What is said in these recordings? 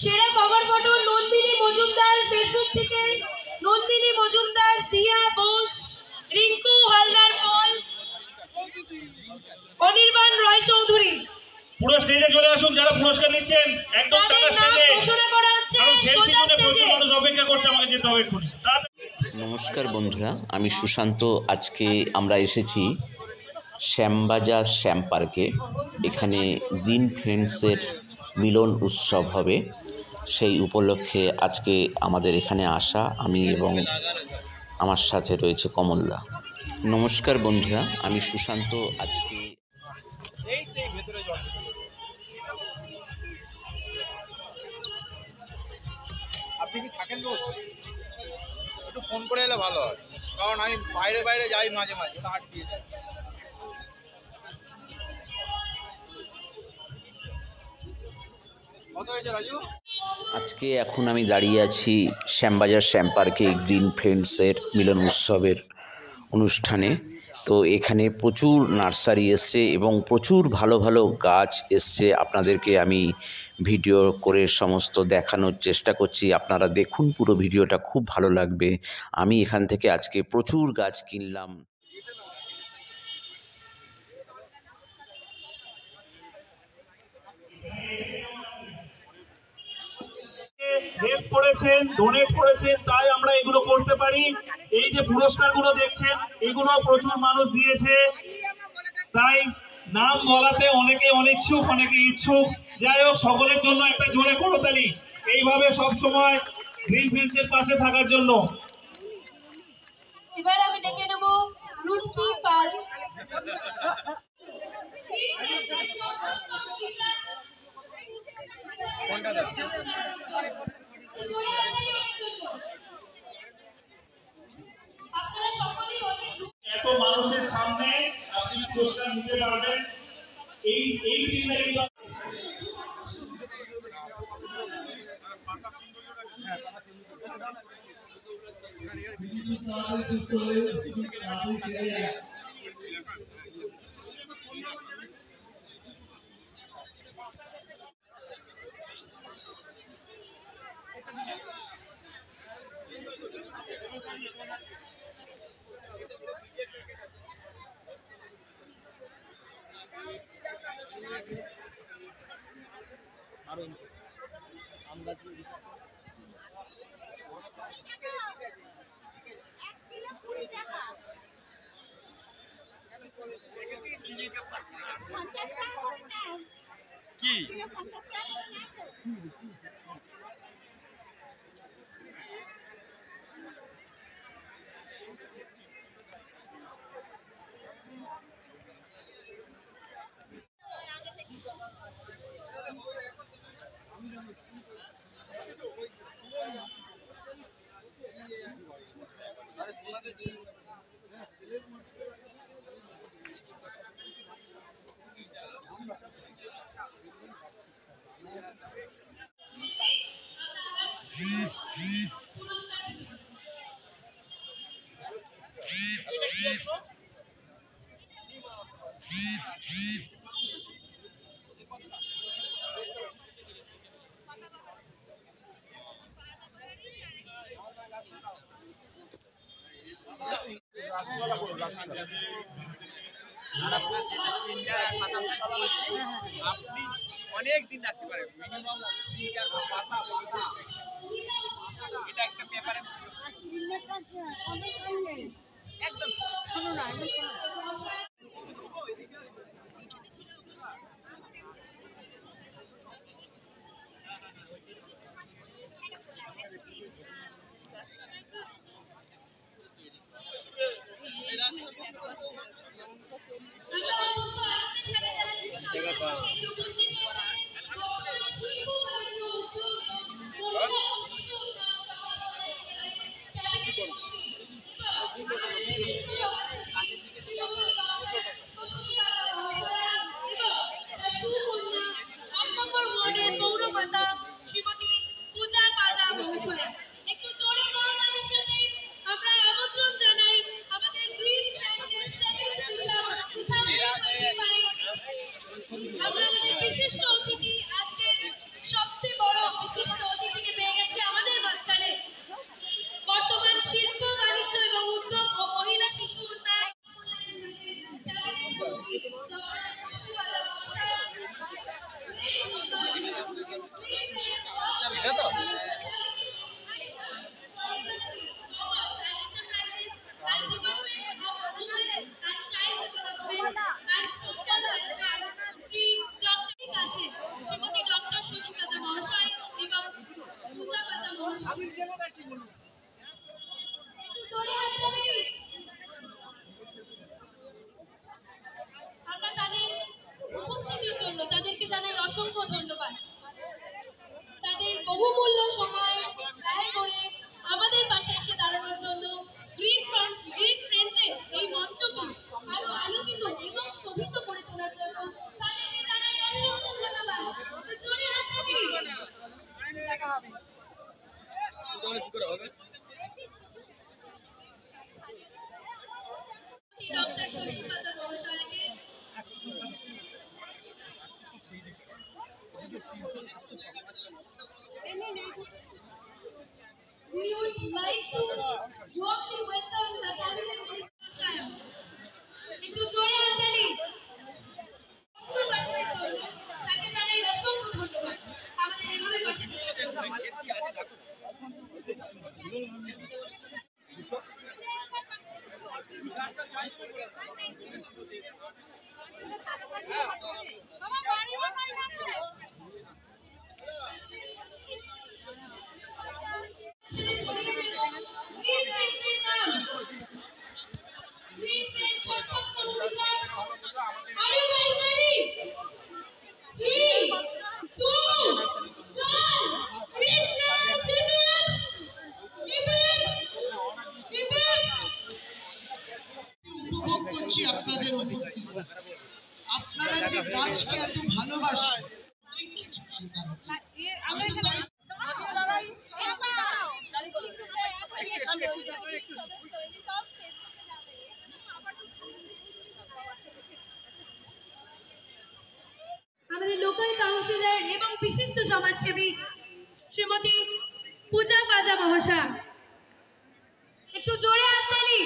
সেরা cover photo Nandini Majumdar, Facebook থেকে নন্দিনী মজুমদার, দিয়া বোস, রিঙ্কু হালদার পল, অনির্বাণ রয় চৌধুরী। পুরো স্টেজে চলে আসুন যারা পুরস্কার নিচ্ছেন, একদম টাকা স্টেজে ঘোষণা করা হচ্ছে। সেলফি জন্য প্রচুর মানুষ অপেক্ষা করছে, আমাকে যেতে হবে এক্ষুনি। নমস্কার বন্ধুরা, আমি সুশান্ত। আজকে আমরা এসেছি শ্যামবাজার শ্যাম পার্কে। এখানে গ্রিন ফ্রেন্ডসের মিলন উৎসব হবে, সেই উপলক্ষে আজকে আমাদের এখানে আসা। আমি এবং আমার সাথে রয়েছে কমলদা। নমস্কার বন্ধুরা, আমি সুশান্ত। আজকে আপনি কি থাকেন রোজ? একটু ফোন করে এলে ভালো হয়, কারণ আমি বাইরে বাইরে যাই মাঝে মাঝে, ওটা হাট দিয়ে যায়। কত হয়েছে রাজু? আজকে এখন আমি দাঁড়িয়ে আছি শ্যামবাজার শ্যাম পার্কে গ্রিন ফ্রেন্ডসের মিলন উৎসবের অনুষ্ঠানে। তো এখানে প্রচুর নার্সারি এসছে এবং প্রচুর ভালো ভালো গাছ এসছে। আপনাদেরকে আমি ভিডিও করে সমস্ত দেখানোর চেষ্টা করছি, আপনারা দেখুন পুরো ভিডিওটা, খুব ভালো লাগবে। আমি এখান থেকে আজকে প্রচুর গাছ কিনলাম। হেল্প করেছেন, ডোনেট করেছেন, তাই আমরা এগুলো করতে পারি। এই যে পুরস্কারগুলো দেখছেন, এগুলো প্রচুর মানুষ দিয়েছে, তাই নাম বলাতে অনেকে অনিচ্ছুক, অনেকে ইচ্ছুক। যাই হোক, সকলের জন্য একটা জোরে করতালি, এইভাবে সব সময় গ্রিন ফ্রেন্ডসের পাশে থাকার জন্য। এবার আমি ডেকে নেব রুমকি পাল। এত মানুষের সামনে আপনি পুরস্কার নিতে পারবেন। এই দিনটা কি আপনি অনেক দিন রাখতে পারেন, মিনিমাম 3-4 পাতা। এটা একটা পেপারে একদম শোনো না, পৌরমাতা শ্রীমতী পূজা পাজা মহাশয়া, একটু জোরে করুন শ্রীমতী ডক্টর শশী পাজা মহাশয় এবং পূজা পাজা মহাশয়। আমরা তাদের উপস্থিতির জন্য তাদেরকে জানাই অসংখ্য ধন্যবাদ। তাদের বহুমূল্য সময় ব্যয় করে আমাদের পাশে এসে দাঁড়ানোর জন্য গ্রিন ফ্রেন্ডসের এই মঞ্চকে আরো আলোকিত এবং শোভিত করে তোলার জন্য তাদেরকে জানাই অসংখ্য ধন্যবাদ। জোরে হাততালি। ডক্টর শশী পাজা মহাশয়কে we would like to warmly welcome the cabinet minister. একটু জোরে হাততালি। তাকে জানাই অসংখ্য ধন্যবাদ আমাদের এভাবে পাশে থাকার জন্য। আপনাদের উপস্থিতি, আপনারা যে গাছকে এত ভালোবাসেন, অনেক কিছু দরকার আছে। আমি তো তাই আমাদের লোকাল কাউন্সিলর এবং বিশিষ্ট সমাজসেবী শ্রীমতী পূজা পাজা মহাশয়, একটু জোরে হাততালি।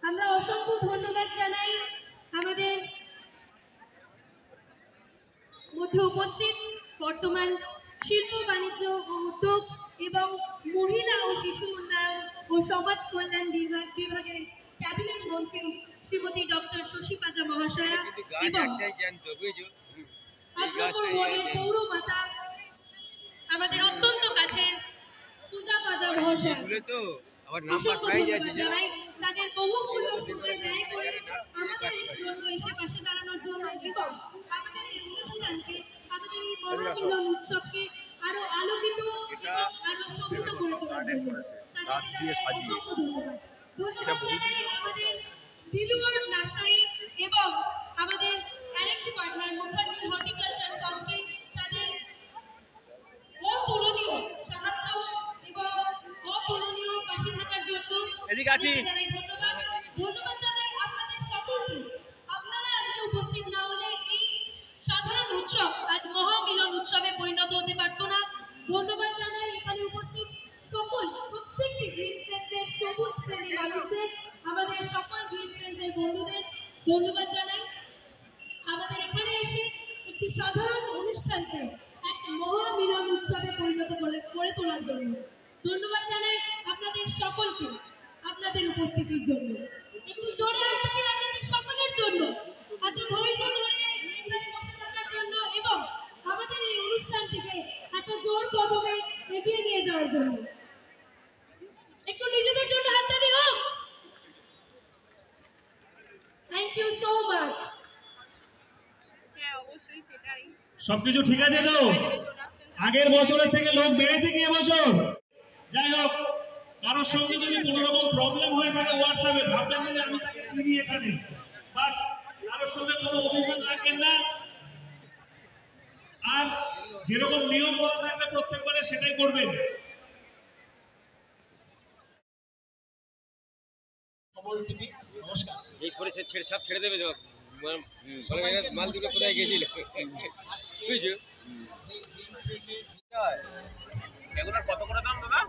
আমরা অসংখ্য ধন্যবাদ জানাই আমাদের মধ্যে উপস্থিত বর্তমান শিল্প বাণিজ্য ও উদ্যোগ এবং মহিলা ও শিশু উন্নয়ন ও সমাজ কল্যাণ বিভাগের ক্যাবিনেট মন্ত্রী শ্রীমতী ডক্টর শশী পাজা মহাশয়া এবং আদ্রপুর বোর্ডের পৌরমাতা আমাদের অত্যন্ত কাছের পূজা পাজা মহাশয়া। জানাই তাদের বহুমূল্য সময় ব্যয় করে আমাদের জন্য এসে পাশে দাঁড়ানোর জন্য এবং আমাদের এই অনুষ্ঠানকে, আমাদের এই মহামিলন উৎসবকে আরো আলোকিত এবং আরো শোভিত করে তোলার জন্য ধন্যবাদ জানাই আমাদের দিলুয়ার নার্সারি এবং আমাদের আরেকটি পার্টনার মুখার্জি হর্টিকালচার ফার্মকে তাদের অতুলনীয় সাহায্য এবং অতুলনীয় পাশে থাকার জন্য জানাই ধন্যবাদ। ধন্যবাদ জানাই আপনাদের সকলকে। আপনারা আজকে উপস্থিত না হলে এই সাধারণ উৎসব আজ মহামিলন উৎসবে পরিণত হতে পারতো না। ধন্যবাদ জানাই এখানে উপস্থিত সকল প্রত্যেকটি গ্রিন ফ্রেন্ডসের সবুজ প্রেমী মানুষদের, আমাদের সকল গ্রিন ফ্রেন্ডসের বন্ধুদের ধন্যবাদ জানাই আমাদের এখানে এসে একটি সাধারণ অনুষ্ঠানকে এক মহামিলন উৎসবে পরিণত করে তোলার জন্য। ধন্যবাদ জানাই আপনাদের সকলকে আপনাদের উপস্থিতির জন্য। একটু জোরে হাততালি আপনাদের সকলের জন্য, এত ধৈর্য ধরে এখানে বসে থাকার জন্য এবং আমাদের এই অনুষ্ঠানটিকে এত জোর কদমে এগিয়ে নিয়ে যাওয়ার জন্য। একটু নিজেদের জন্য হাততালি হোক। Thank you so much. সবকিছু ঠিক আছে তো? আগের বছরের থেকে লোক বেড়েছে কি এবছর? যাই হোক, কারোর সঙ্গে যদি কোনো রকম প্রবলেম হয়ে থাকে হোয়াটসঅ্যাপে, ভাববেন না যে আমি তাকে চিনি এখানে, বাট কারোর সঙ্গে কোনো অভিযোগ রাখেন না। আর যেরকম নিয়ম বলা থাকলে প্রত্যেকবারে সেটাই করবেন। নমস্কার। এই করে ছেড়ে সব ছেড়ে দেবে মাল দুটো কোথায় গেছিল বুঝছো? এগুলোর কত করে দাম দাদা?